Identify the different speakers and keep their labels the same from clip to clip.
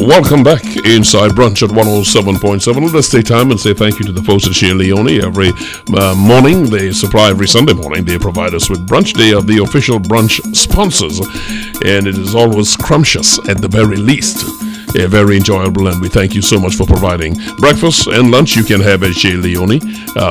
Speaker 1: Welcome back inside Brunch at 107.7. Let's take time and say thank you to the folks at Shea Leone. Every morning, they supply, every Sunday morning, they provide us with brunch. They are the official brunch sponsors, and it is always scrumptious at the very least. Very enjoyable, and we thank you so much for providing breakfast and lunch you can have at Shea Leone.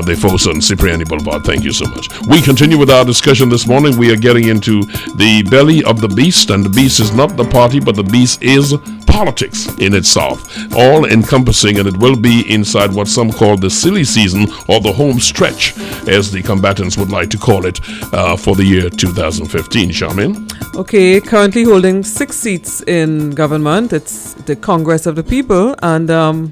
Speaker 1: They folks on Cipriani Boulevard. Thank you so much. We continue with our discussion this morning. We are getting into the belly of the beast, and the beast is not the party, but the beast is politics in itself, all encompassing, and it will be inside what some call the silly season or the home stretch, as the combatants would like to call it, for the year 2015. Sharmain?
Speaker 2: Okay, currently holding 6 seats in government. It's the Congress of the People, and the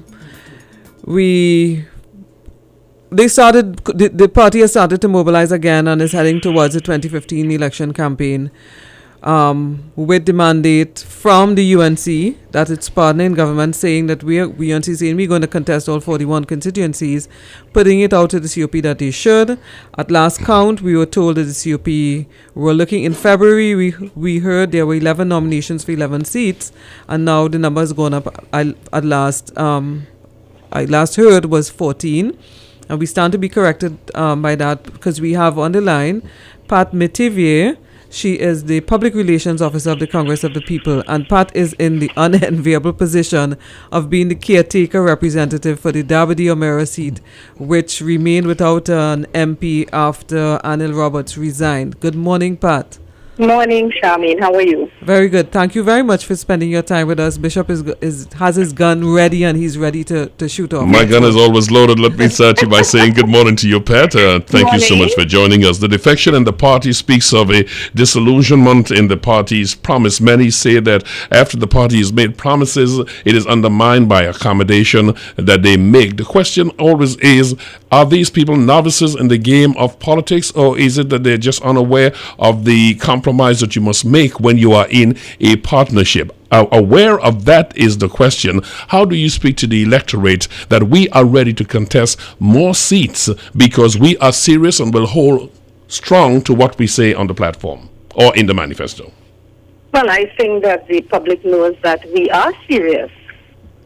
Speaker 2: party has started to mobilize again and is heading towards the 2015 election campaign, with the mandate from the UNC that its partner in government saying that UNC saying we're going to contest all 41 constituencies, putting it out to the COP that they should. At last count, we were told that the COP were looking in February. We heard there were 11 nominations for 11 seats, and now the number has gone up. I last heard was 14, and we stand to be corrected by that, because we have on the line Pat Metivier. She is the Public Relations Officer of the Congress of the People, and Pat is in the unenviable position of being the caretaker representative for the Dabadi Omera seat, which remained without an MP after Anil Roberts resigned. Good morning, Pat.
Speaker 3: Morning, Sharmain. How are you?
Speaker 2: Very good. Thank you very much for spending your time with us. Bishop has his gun ready, and he's ready to shoot off.
Speaker 1: My gun is always loaded. Let me start you by saying good morning to you, Pat. Thank you so much for joining us. The defection in the party speaks of a disillusionment in the party's promise. Many say that after the party has made promises, it is undermined by accommodation that they make. The question always is, are these people novices in the game of politics, or is it that they're just unaware of the compromise that you must make when you are in a partnership? Aware of that is the question. How do you speak to the electorate that we are ready to contest more seats because we are serious and will hold strong to what we say on the platform or in the manifesto?
Speaker 3: Well, I think that the public knows that we are serious.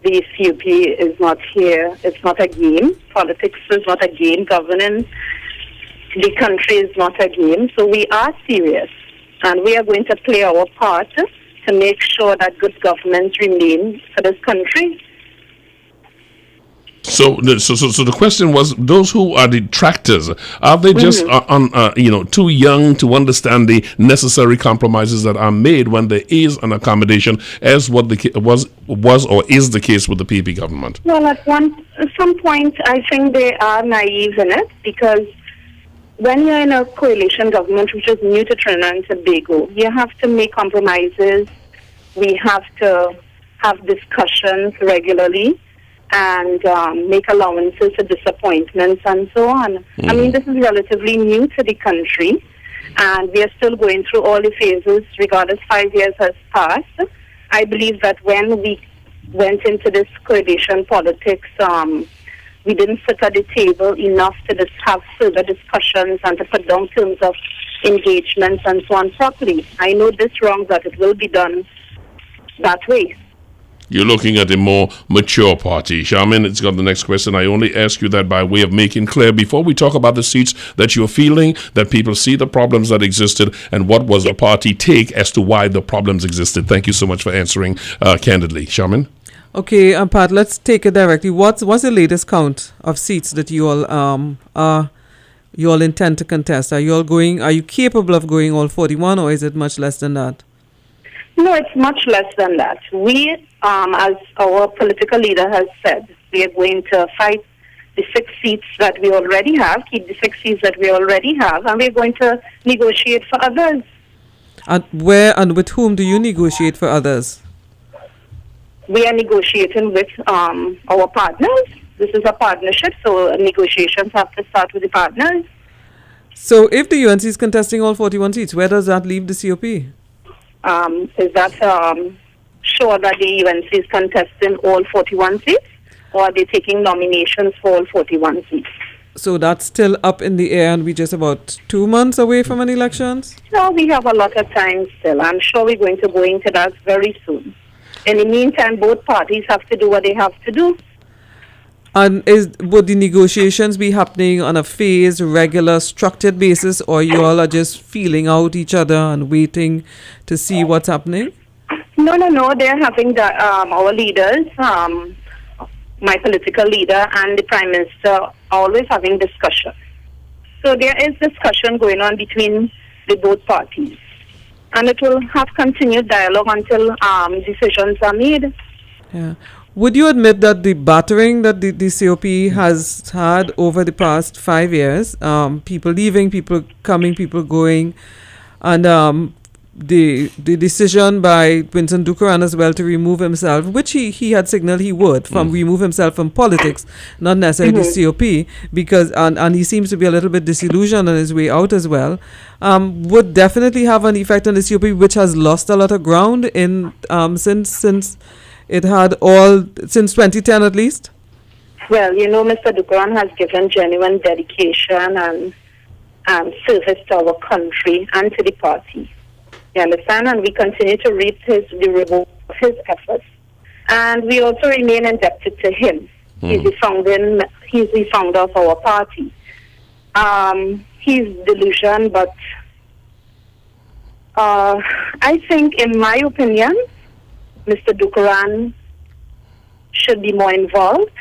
Speaker 3: The CUP is not here. It's not a game. Politics is not a game. Governing the country is not a game. So we are serious. And we are going to play our part to make sure that good government remains for this country.
Speaker 1: So the question was, those who are detractors, are they just too young to understand the necessary compromises that are made when there is an accommodation, as what was or is the case with the PP government?
Speaker 3: Well, at some point, I think they are naive in it, because when you're in a coalition government, which is new to Trinidad and Tobago, you have to make compromises. We have to have discussions regularly and make allowances for disappointments and so on. Mm-hmm. I mean, this is relatively new to the country, and we are still going through all the phases, regardless 5 years has passed. I believe that when we went into this coalition politics, we didn't sit at the table enough to just have further discussions and to put down terms of engagements and so on properly. I know this wrong, but it will be done that way.
Speaker 1: You're looking at a more mature party. Sharmain, it's got the next question. I only ask you that by way of making clear, before we talk about the seats that you're feeling, that people see the problems that existed and what was the party take as to why the problems existed. Thank you so much for answering candidly. Sharmain?
Speaker 2: Okay, Pat, let's take it directly. What's the latest count of seats that you all intend to contest? Are you capable of going all 41, or is it much less than that?
Speaker 3: No, it's much less than that. We, as our political leader has said, we are going to fight the 6 seats that we already have, keep the 6 seats that we already have, and we're going to negotiate for others.
Speaker 2: And where and with whom do you negotiate for others?
Speaker 3: We are negotiating with our partners. This is a partnership, so negotiations have to start with the partners.
Speaker 2: So if the UNC is contesting all 41 seats, where does that leave the COP?
Speaker 3: Is that sure that the UNC is contesting all 41 seats, or are they taking nominations for all 41 seats?
Speaker 2: So that's still up in the air, and we're just about 2 months away from an elections.
Speaker 3: So we have a lot of time still. I'm sure we're going to go into that very soon. In the meantime, both parties have to do what they have to do.
Speaker 2: And would the negotiations be happening on a phased, regular, structured basis, or you all are just feeling out each other and waiting to see what's happening?
Speaker 3: No. They're having our leaders, my political leader and the Prime Minister, always having discussion. So there is discussion going on between the both parties. And it will have continued dialogue until decisions are made.
Speaker 2: Yeah. Would you admit that the battering that the COP has had over the past 5 years, people leaving, people coming, people going, and the decision by Vincent Dukaran as well to remove himself, which he had signaled he would, remove himself from politics, not necessarily the COP, because and he seems to be a little bit disillusioned on his way out as well, would definitely have an effect on the COP, which has lost a lot of ground in since it had since 2010 at least.
Speaker 3: Well, Mr. Dukaran has given genuine dedication and service to our country and to the party. You understand? And we continue to reap the reward of his efforts. And we also remain indebted to him. He's the founder of our party. He's delusional, but I think, in my opinion, Mr. Dukaran should be more involved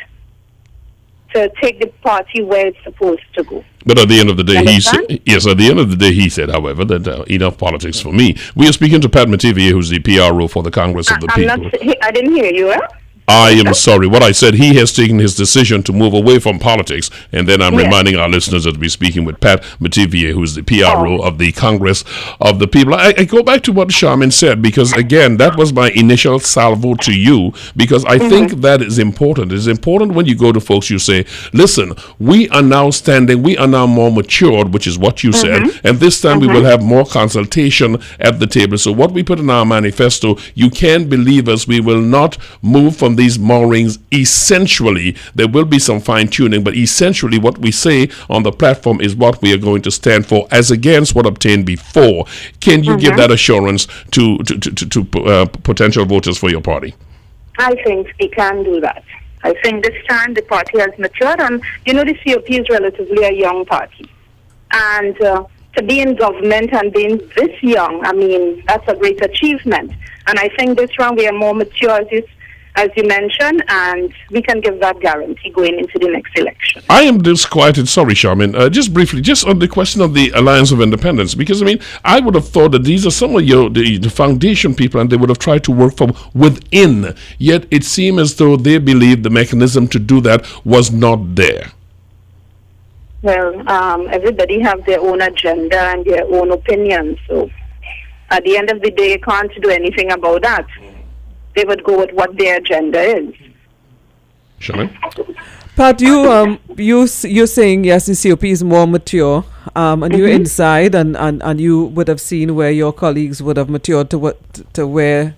Speaker 3: to take the party where it's supposed to go.
Speaker 1: But at the end of the day, he said, however, that enough politics for me. We are speaking to Pat Metivier, who's the PRO for the Congress of the People.
Speaker 3: I didn't hear you,
Speaker 1: I am sorry. What I said, he has taken his decision to move away from politics. And then I'm reminding our listeners that we're speaking with Pat Metivier, who's the PRO of the Congress of the People. I go back to what Sharmain said, because, again, that was my initial salvo to you, because I think that is important. It's important when you go to folks, you say, listen, we are now standing, we are now more matured, which is what you said, and this time we will have more consultation at the table. So what we put in our manifesto, you can believe us, we will not move from these moorings. Essentially, there will be some fine-tuning, but essentially what we say on the platform is what we are going to stand for, as against what obtained before. Can you give that assurance to potential voters for your party?
Speaker 3: I think we can do that. I think this time the party has matured, and the COP is relatively a young party. And to be in government and being this young, I mean, that's a great achievement. And I think this round we are more mature, as you mentioned, and we can give that guarantee going into the next election.
Speaker 1: I am disquieted, sorry, Sharmain, just briefly, just on the question of the Alliance of Independence, because, I mean, I would have thought that these are some of the foundation people, and they would have tried to work from within, yet it seemed as though they believed the mechanism to do that was not there.
Speaker 3: Well, everybody have their own agenda and their own opinions, so at the end of the day, you can't do anything about that. They would go with what their agenda is.
Speaker 1: Sharmain?
Speaker 2: Pat, you're saying yes, the COP is more mature, and you're inside, and you would have seen where your colleagues would have matured to where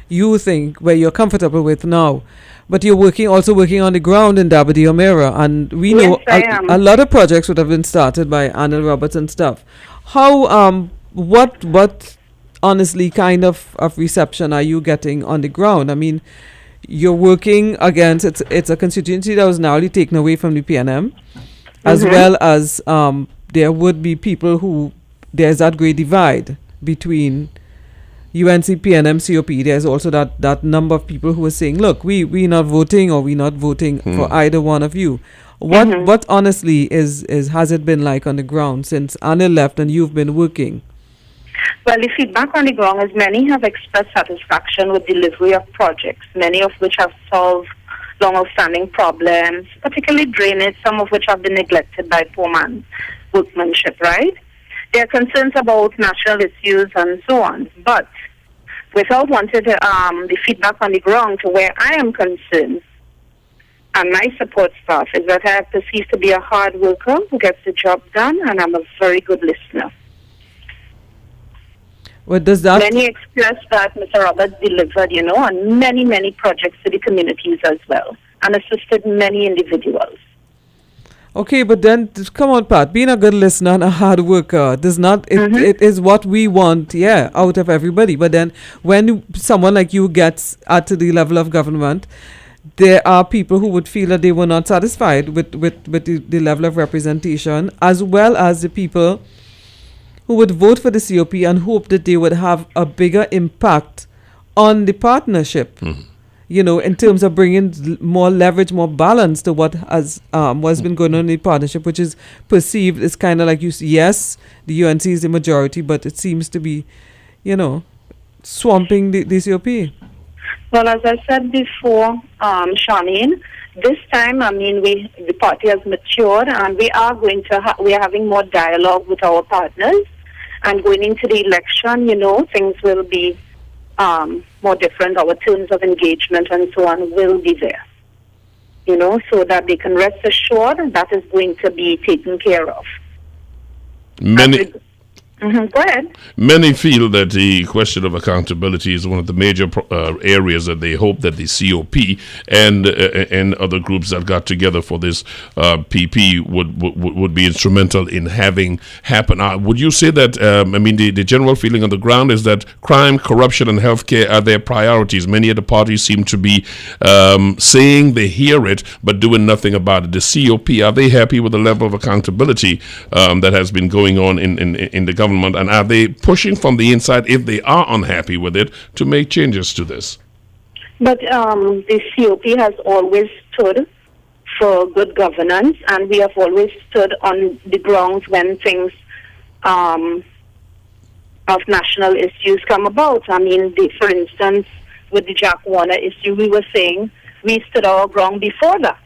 Speaker 2: you think where you're comfortable with now. But you're also working on the ground in Dabadi Omera, and we know a lot of projects would have been started by Anil Roberts and stuff. How what honestly kind of reception are you getting on the ground? I mean, you're working against it's a constituency that was narrowly taken away from the PNM, as well as there would be people who there's that great divide between UNC, PNM, COP. There's also that number of people who are saying, look, we're not voting, or we're not voting for either one of you. What honestly has it been like on the ground since Anil left and you've been working?
Speaker 3: Well, the feedback on the ground is many have expressed satisfaction with delivery of projects, many of which have solved long outstanding problems, particularly drainage, some of which have been neglected by poor man's workmanship, right? There are concerns about national issues and so on. But without wanting to, the feedback on the ground, to where I am concerned, and my support staff, is that I am perceived to be a hard worker who gets the job done, and I'm a very good listener.
Speaker 2: What does that?
Speaker 3: Many express that Mr. Roberts delivered, on many, many projects to the communities as well, and assisted many individuals.
Speaker 2: Okay, but then come on, Pat. Being a good listener and a hard worker does not. It is what we want, yeah, out of everybody. But then when someone like you gets at the level of government, there are people who would feel that they were not satisfied with the level of representation, as well as the people who would vote for the COP and hope that they would have a bigger impact on the partnership. You know, in terms of bringing more leverage, more balance to what has what's been going on in the partnership, which is perceived as kind of like yes, the UNC is the majority, but it seems to be, you know, swamping the COP.
Speaker 3: Well, as I said before, Sharmain, this time, I mean, the party has matured, and we are going to we are having more dialogue with our partners, and going into the election, you know, things will be more different. Our terms of engagement and so on will be there, you know, so that they can rest assured that is going to be taken care of. Go ahead.
Speaker 1: Many feel that the question of accountability is one of the major areas that they hope that the COP and other groups that got together for this PP would be instrumental in having happen. Would you say that, I mean, the general feeling on the ground is that crime, corruption, and healthcare are their priorities? Many of the parties seem to be saying they hear it, but doing nothing about it. The COP, are they happy with the level of accountability that has been going on in the government? And are they pushing from the inside, if they are unhappy with it, to make changes to this?
Speaker 3: But the COP has always stood for good governance, and we have always stood on the grounds when things of national issues come about. I mean, for instance, with the Jack Warner issue, we were saying we stood our ground before that,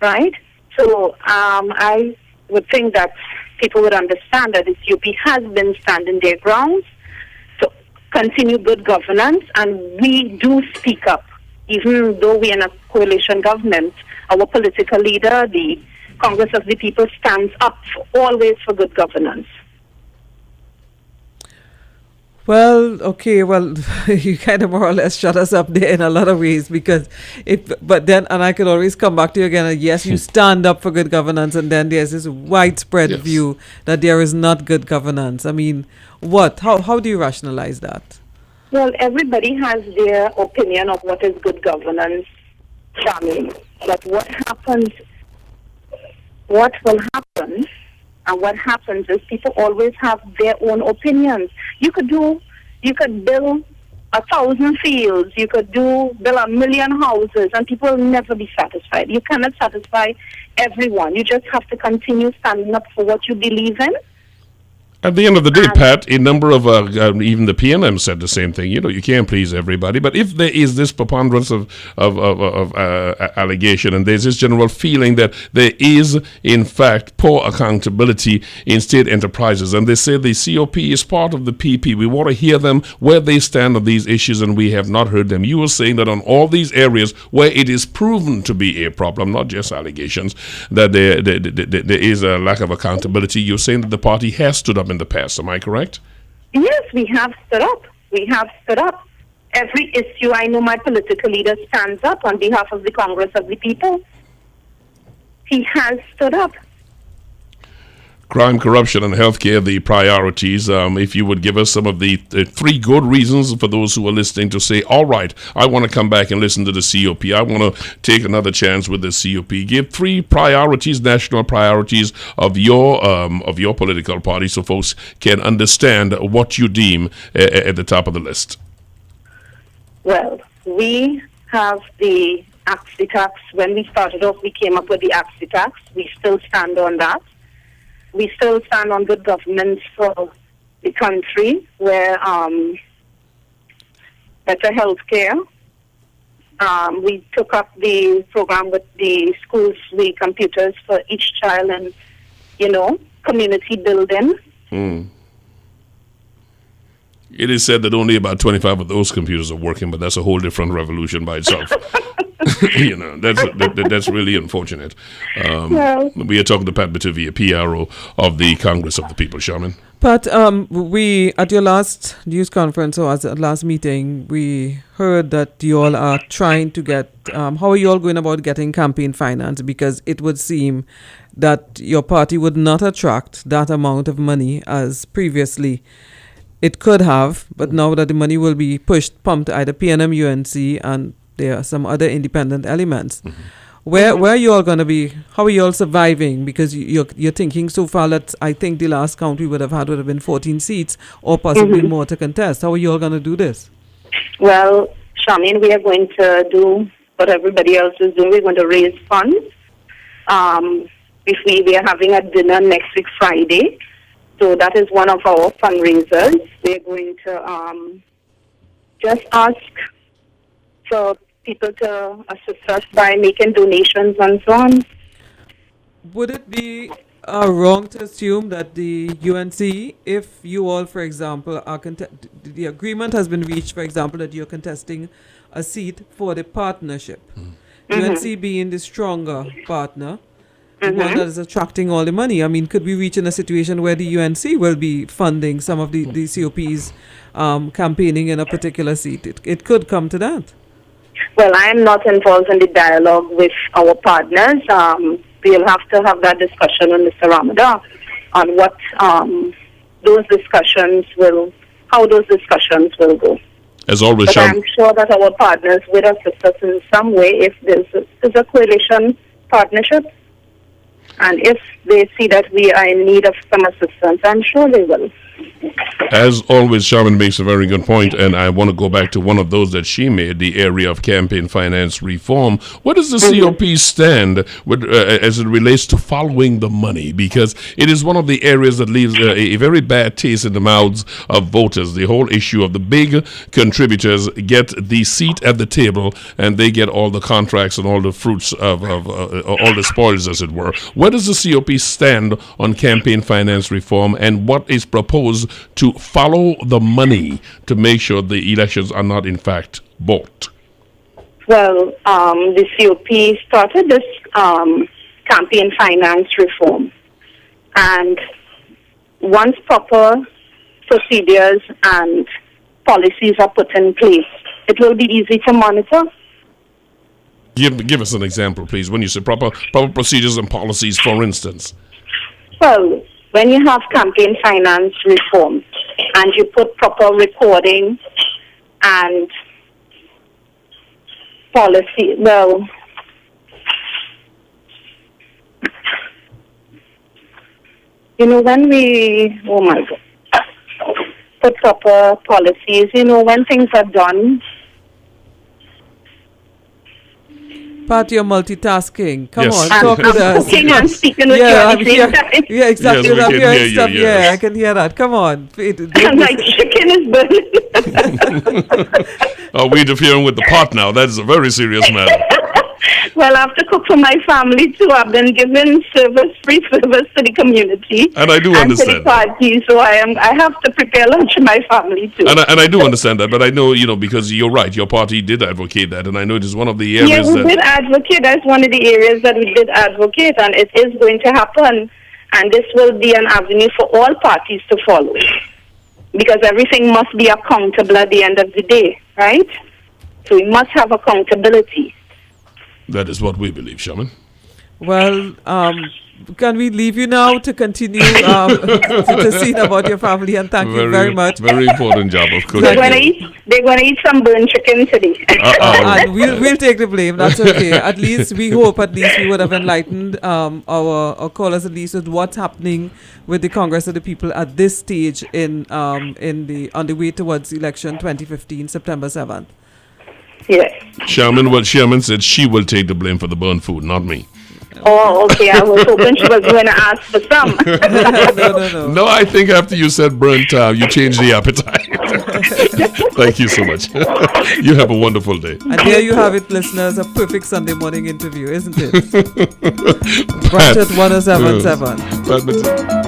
Speaker 3: right? So I would think that people would understand that the COP has been standing their grounds to continue good governance, and we do speak up. Even though we are in a coalition government, our political leader, the Congress of the People, stands up always for good governance.
Speaker 2: Well, okay, well, you kind of more or less shut us up there in a lot of ways, because but then, and I could always come back to you again, and yes, you stand up for good governance, and then there's this widespread view that there is not good governance. I mean, how do you rationalize that?
Speaker 3: Well, everybody has their opinion of what is good governance, Sharmain. But what will happen, and what happens is people always have their own opinions. You could build 1,000 fields, you could build 1 million houses, and people will never be satisfied. You cannot satisfy everyone. You just have to continue standing up for what you believe in.
Speaker 1: At the end of the day, Pat, a number of, even the PNM said the same thing. You know, you can't please everybody. But if there is this preponderance of allegation, and there's this general feeling that there is, in fact, poor accountability in state enterprises, and they say the COP is part of the PP, we want to hear them, where they stand on these issues, and we have not heard them. You were saying that on all these areas where it is proven to be a problem, not just allegations, that there is a lack of accountability. You're saying that the party has stood up in the past. Am I correct?
Speaker 3: Yes, we have stood up. We have stood up. Every issue, I know my political leader stands up on behalf of the Congress of the People. He has stood up.
Speaker 1: Crime, corruption, and healthcare, the priorities. If you would give us some of the 3 good reasons for those who are listening to say, all right, I want to come back and listen to the COP. I want to take another chance with the COP. Give 3 priorities, national priorities of your political party, so folks can understand what you deem at the top of the list.
Speaker 3: Well, we have the AXI tax. When we started off, we came up with the AXI tax. We still stand on that. We still stand on good governance for the country, where better health care. We took up the program with the schools, the computers for each child, and, you know, community building.
Speaker 1: It is said that only about 25 of those computers are working, but that's a whole different revolution by itself. That's really unfortunate. We are talking to Pat Metivier, PRO of the Congress of the People, Sharmain.
Speaker 2: But we, at your last news conference or at last meeting, we heard that you all are trying to get, how are you all going about getting campaign finance? Because it would seem that your party would not attract that amount of money as previously it could have, but now that the money will be pumped either PNM, UNC, and there are some other independent elements. Mm-hmm. Where are you all going to be? How are you all surviving? Because you're thinking so far that I think the last count we would have been 14 seats or possibly more to contest. How are you all going to do this?
Speaker 3: Well, Sharmain, we are going to do what everybody else is doing. We're going to raise funds. We are having a dinner next week Friday. So that is one of our fundraisers. We're going to just ask for people to assist us by making donations and so on.
Speaker 2: Would it be wrong to assume that the UNC, if you all, for example, are the agreement has been reached, for example, that you're contesting a seat for the partnership, UNC being the stronger partner, the one that is attracting all the money? I mean, could we reach in a situation where the UNC will be funding some of the COP's campaigning in a particular seat? It could come to that.
Speaker 3: Well, I am not involved in the dialogue with our partners. We'll have to have that discussion with Mr. Ramadan on what how those discussions will go.
Speaker 1: As always,
Speaker 3: but I'm sure that our partners will assist us in some way if there's a coalition partnership. And if they see that we are in need of some assistance, I'm sure they will.
Speaker 1: As always, Sharmain makes a very good point, and I want to go back to one of those that she made, the area of campaign finance reform. Where does the COP stand with, as it relates to following the money? Because it is one of the areas that leaves a very bad taste in the mouths of voters. The whole issue of the big contributors get the seat at the table, and they get all the contracts and all the fruits of all the spoils, as it were. Where does the COP stand on campaign finance reform, and what is proposed to follow the money to make sure the elections are not, in fact, bought?
Speaker 3: Well, the COP started this campaign finance reform. And once proper procedures and policies are put in place, it will be easy to monitor.
Speaker 1: Give us an example, please, when you say proper procedures and policies, for instance.
Speaker 3: Well, when you have campaign finance reform and you put proper recording and policy, well, when we, put proper policies, when things are done.
Speaker 2: Pat, you're multitasking. Come
Speaker 1: yes.
Speaker 2: on, talk with us.
Speaker 3: Cooking and speaking with you at the same time.
Speaker 2: Yeah, exactly.
Speaker 1: Yes, we can hear you,
Speaker 2: stuff.
Speaker 1: yes.
Speaker 2: Yeah, I can hear that. Come on.
Speaker 3: I'm like, chicken is burning.
Speaker 1: Are we interfering with the pot now? That is a very serious matter.
Speaker 3: Well, I have to cook for my family too. I've been giving free service to the community.
Speaker 1: And I do understand
Speaker 3: to the party, so I have to prepare lunch for my family too.
Speaker 1: And I do understand that, but I know, because you're right, your party did advocate that, and I know it is one of the areas
Speaker 3: we did advocate. That's one of the areas that we did advocate, and it is going to happen. And this will be an avenue for all parties to follow, because everything must be accountable at the end of the day, right? So we must have accountability.
Speaker 1: That is what we believe, Sharmain.
Speaker 2: Well, can we leave you now to continue to see about your family? And thank you very much.
Speaker 1: Very important job of cooking.
Speaker 3: They're going to eat some burnt chicken today.
Speaker 2: And we'll take the blame. That's okay. At least we hope we would have enlightened our callers at least with what's happening with the Congress of the People at this stage on the way towards election 2015, September 7th.
Speaker 3: Yes.
Speaker 1: Sharmain, well, Sharmain said she will take the blame for the burnt food, not me.
Speaker 3: Oh, okay. I was hoping she was going to ask for some.
Speaker 2: No.
Speaker 1: No, I think after you said burnt, you changed the appetite. Thank you so much. You have a wonderful day.
Speaker 2: And there you have it, listeners. A perfect Sunday morning interview, isn't it? Brunch at 107.7.